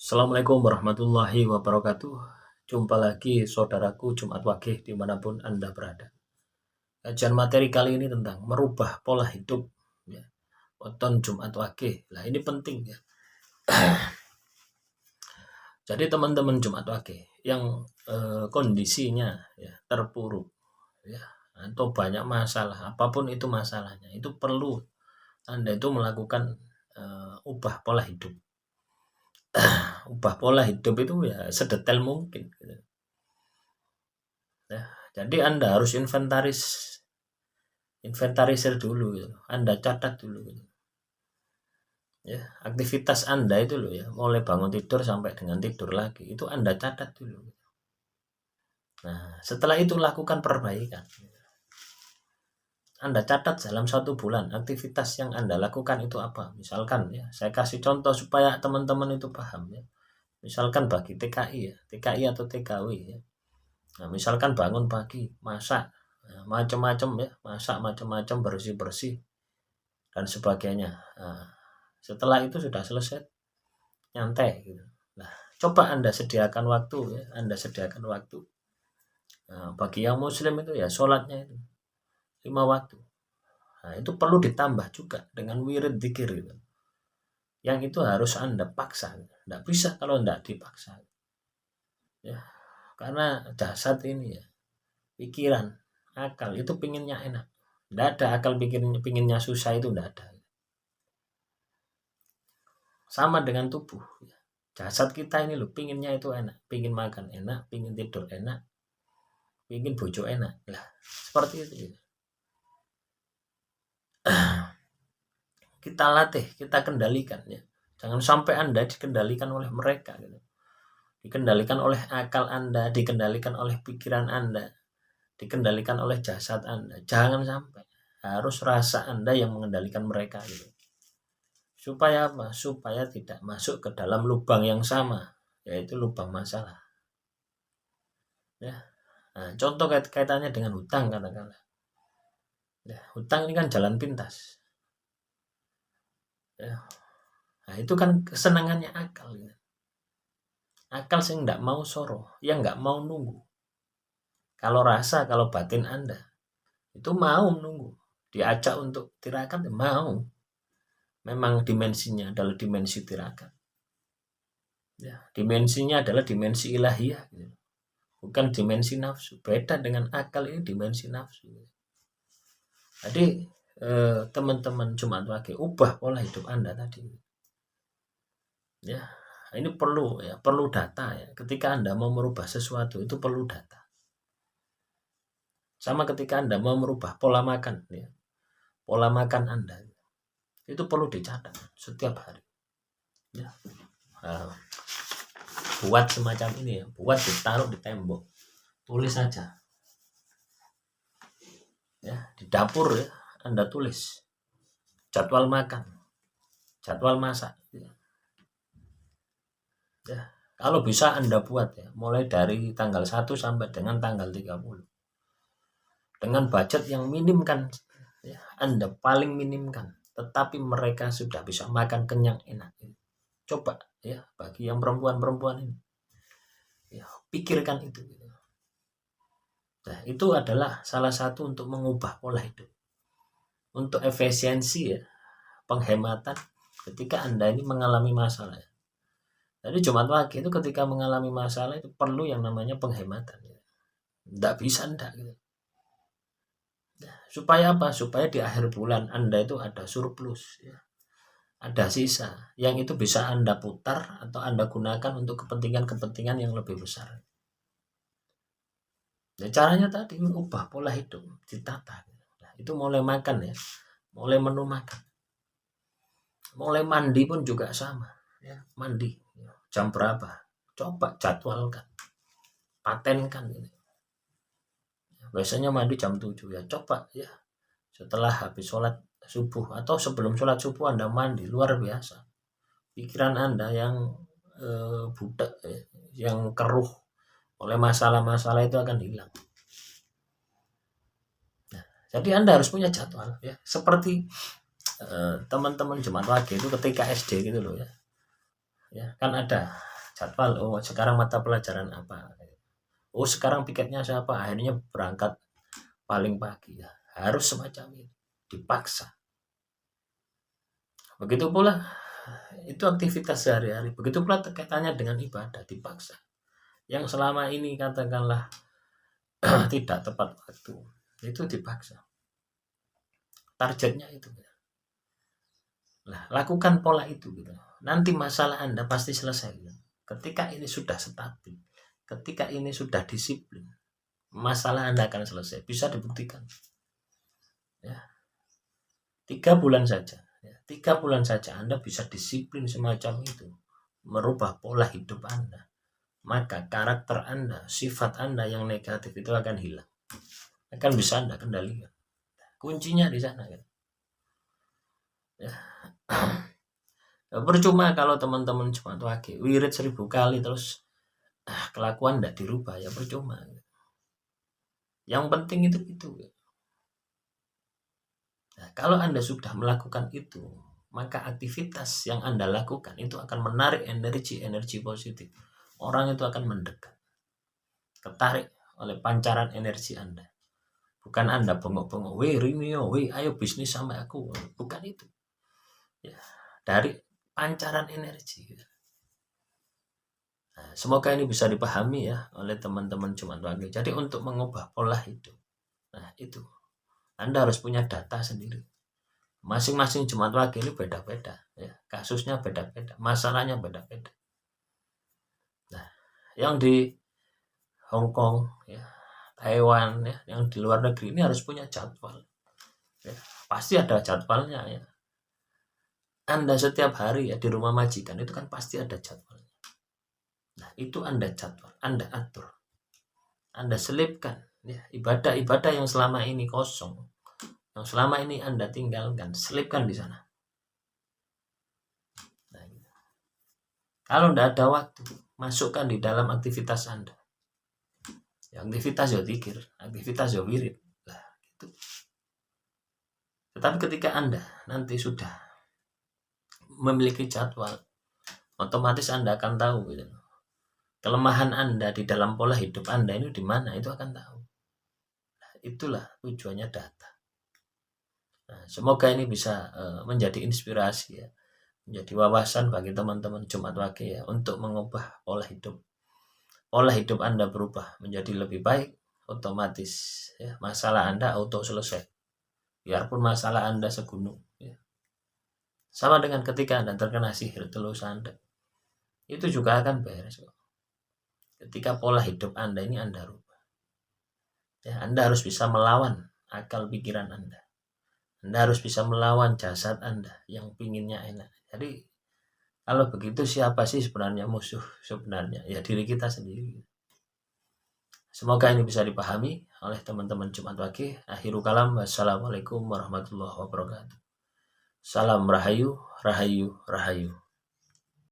Assalamualaikum warahmatullahi wabarakatuh. Jumpa lagi saudaraku Jumat Wagih dimanapun Anda berada. Kajian materi kali ini tentang merubah pola hidup. Ya. Weton Jumat Wagih. Nah ini penting ya. Jadi teman-teman Jumat Wagih yang kondisinya ya, terpuruk ya, atau banyak masalah, apapun itu masalahnya, itu perlu Anda itu melakukan ubah pola hidup. Ubah pola hidup itu ya sedetail mungkin gitu. Ya, jadi Anda harus inventarisir dulu gitu. Anda catat dulu gitu. Ya, aktivitas Anda itu loh ya, mulai bangun tidur sampai dengan tidur lagi, itu Anda catat dulu. Nah, setelah itu lakukan perbaikan. Anda catat dalam 1 bulan aktivitas yang Anda lakukan itu apa. Misalkan ya, saya kasih contoh supaya teman-teman itu paham ya. Misalkan bagi TKI ya, TKI atau TKW ya. Nah, misalkan bangun pagi, masak, macam-macam ya, masak macam-macam, bersih-bersih dan sebagainya. Nah, setelah itu sudah selesai, nyantai gitu. Nah, coba Anda sediakan waktu ya, Anda sediakan waktu. Nah, bagi yang muslim itu ya sholatnya itu 5 waktu. Nah, itu perlu ditambah juga dengan wirid dzikir gitu. Yang itu harus Anda paksa. Tidak bisa kalau tidak dipaksa. Ya, karena jasad ini ya, pikiran, akal itu pinginnya enak. Tidak ada akal pinginnya susah, itu tidak ada. Sama dengan tubuh. Jasad kita ini loh, pinginnya itu enak. Pingin makan enak, pingin tidur enak, pingin bojo enak. Lah, seperti itu. Kita latih, kita kendalikan ya. Jangan sampai Anda dikendalikan oleh mereka gitu. Dikendalikan oleh akal Anda, dikendalikan oleh pikiran Anda, dikendalikan oleh jasad Anda. Jangan sampai. Harus rasa Anda yang mengendalikan mereka gitu. Supaya apa? Supaya tidak masuk ke dalam lubang yang sama, yaitu lubang masalah. Ya. Nah, contoh kaitannya dengan hutang katakanlah. Ya, hutang ini kan jalan pintas. Ya. Nah, itu kan kesenangannya akal. Ya. Akal sih nggak mau soro, yang nggak mau nunggu. Kalau rasa, kalau batin Anda itu mau menunggu, diajak untuk tirakat, mau. Memang dimensinya adalah dimensi tirakat. Ya, dimensinya adalah dimensi ilahiyah. Gitu. Bukan dimensi nafsu. Beda dengan akal, ini dimensi nafsu. Jadi teman-teman Jumat Wagih, ubah pola hidup Anda tadi. Ya, ini perlu ya, perlu data ya. Ketika Anda mau merubah sesuatu itu perlu data. Sama ketika Anda mau merubah pola makan ya. Pola makan Anda itu perlu dicatat setiap hari. Ya. Buat semacam ini ya, buat ditaruh di tembok. Tulis saja. Ya, di dapur ya, Anda tulis jadwal makan, jadwal masak. Ya, kalau bisa Anda buat ya, mulai dari tanggal 1 sampai dengan tanggal 30. Dengan budget yang minim kan, ya, Anda paling minimkan, tetapi mereka sudah bisa makan kenyang enak. Coba ya, bagi yang perempuan-perempuan ini, ya, pikirkan itu. Nah, itu adalah salah satu untuk mengubah pola hidup. Untuk efisiensi ya, penghematan ketika Anda ini mengalami masalah. Jadi Jumat Wagih itu ketika mengalami masalah itu perlu yang namanya penghematan. Tidak bisa enggak gitu. Nah, supaya apa? Supaya di akhir bulan Anda itu ada surplus ya. Ada sisa yang itu bisa Anda putar atau Anda gunakan untuk kepentingan-kepentingan yang lebih besar. Nah, caranya tadi mengubah pola hidup, ditata. Nah, itu mulai makan ya, mulai menu makan, mulai mandi pun juga sama. Ya, mandi jam berapa? Coba jadwalkan, patenkan. Gitu. Biasanya mandi jam 7 ya, coba ya. Setelah habis sholat subuh atau sebelum sholat subuh Anda mandi, luar biasa. Pikiran Anda yang budak, yang keruh oleh masalah-masalah itu akan hilang. Nah, jadi Anda harus punya jadwal ya. Seperti teman-teman Jumat Wagih itu ketika SD gitu loh ya. Ya, kan ada jadwal, oh sekarang mata pelajaran apa, oh sekarang piketnya siapa, akhirnya berangkat paling pagi ya. Harus semacam ini, dipaksa. Begitu pula itu aktivitas sehari-hari, begitu pula kaitannya dengan ibadah, dipaksa. Yang selama ini katakanlah tidak tepat waktu, itu dipaksa. Targetnya itu. Nah, lakukan pola itu gitu. Nanti masalah Anda pasti selesai gitu. Ketika ini sudah stabil, ketika ini sudah disiplin, masalah Anda akan selesai. Bisa dibuktikan. Ya. 3 bulan saja. 3 bulan saja Anda bisa disiplin semacam itu, merubah pola hidup Anda, maka karakter Anda, sifat Anda yang negatif itu akan hilang, akan bisa Anda kendalikan. Kuncinya di sana kan. Ya. Percuma kalau teman-teman cuma pakai wirid 1000 kali terus kelakuan tidak dirubah, ya percuma. Yang penting itu. Nah, kalau Anda sudah melakukan itu, maka aktivitas yang Anda lakukan itu akan menarik energi positif. Orang itu akan mendekat, ketarik oleh pancaran energi Anda. Bukan Anda bengok-bengok, weh Rimio, weh ayo bisnis sama aku. Bukan itu. Ya, dari pancaran energi. Nah, semoga ini bisa dipahami ya oleh teman-teman Jumat Wage. Jadi untuk mengubah pola hidup, nah itu Anda harus punya data sendiri. Masing-masing Jumat Wage ini beda-beda ya, kasusnya beda-beda, masalahnya beda-beda. Nah, yang di Hong Kong ya, Taiwan ya, yang di luar negeri ini harus punya jadwal ya, pasti ada jadwalnya ya. Anda setiap hari ya di rumah majikan itu kan pasti ada jadwalnya. Nah, itu Anda jadwal, Anda atur, Anda selipkan ya, ibadah-ibadah yang selama ini kosong, yang selama ini Anda tinggalkan, selipkan di sana. Nah, gitu. Kalau tidak ada waktu, masukkan di dalam aktivitas Anda. Ya, aktivitas ya zikir, aktivitas ya wirid. Nah, gitu. Tetapi ketika Anda nanti sudah memiliki jadwal, otomatis Anda akan tahu gitu. Kelemahan Anda di dalam pola hidup Anda ini di mana, itu akan tahu. Nah, itulah tujuannya data. Nah, semoga ini bisa menjadi inspirasi ya, menjadi wawasan bagi teman-teman Jumat Wage ya, untuk mengubah pola hidup. Pola hidup Anda berubah menjadi lebih baik, otomatis ya, masalah Anda auto selesai. Biarpun masalah Anda segunung ya. Sama dengan ketika Anda terkena sihir telus Anda, itu juga akan beres kok. Ketika pola hidup Anda ini Anda rubah ya, Anda harus bisa melawan akal pikiran Anda. Anda harus bisa melawan jasad Anda yang pinginnya enak. Jadi kalau begitu siapa sih sebenarnya musuh sebenarnya? Ya diri kita sendiri. Semoga ini bisa dipahami oleh teman-teman Jumat Wage. Akhirul kalam, wassalamualaikum warahmatullahi wabarakatuh. Salam rahayu, rahayu, rahayu.